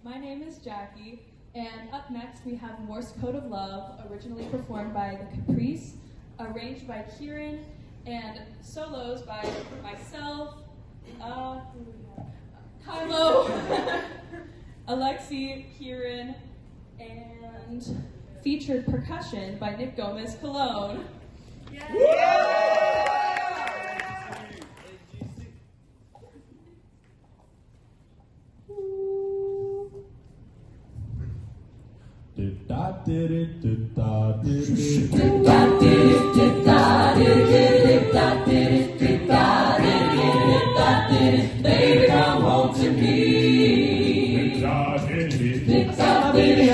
My name is Jackie, and up next we have Morse Code of Love, originally performed by the Capris, arranged by Kieran, and solos by myself, Kylo, Alexiy, Kieran, and featured percussion by Nick Gomez Cologne. Baby, come home to me. Baby,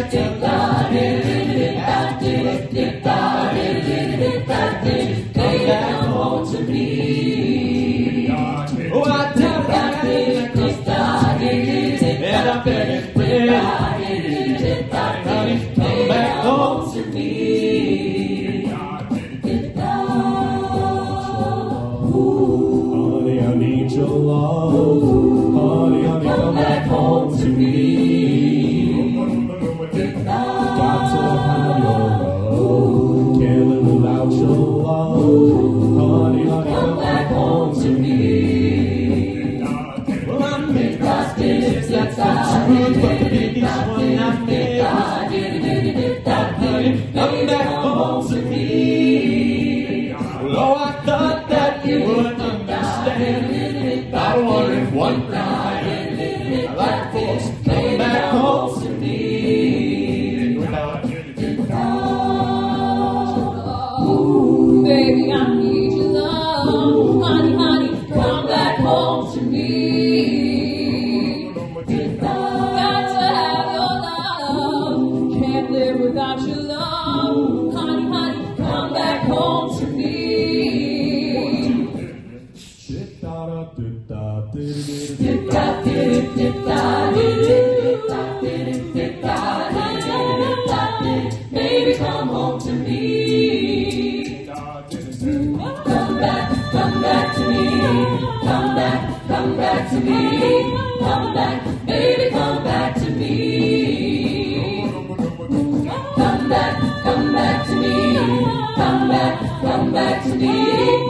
come home to me. Oh, I tell that and I'm begging, come back home to me. Honey, I need your love. Honey, come back home to me. Got to have your love. Can't live without your love. Honey, come back home to me. Well, I made promises, that's the truth, but the biggest one I made. Honey, come back home to me. Well, oh, I thought that you would understand. I wanted one thing. I like folks come back home to me. Baby, I need your love. Honey, come back home to me. Got to have your love. Can't live without your love. Honey, come back home to me. Baby, come home to me. Come back to me. Come back to me. Come back, baby, come back to me. Come back to me. Come back to me.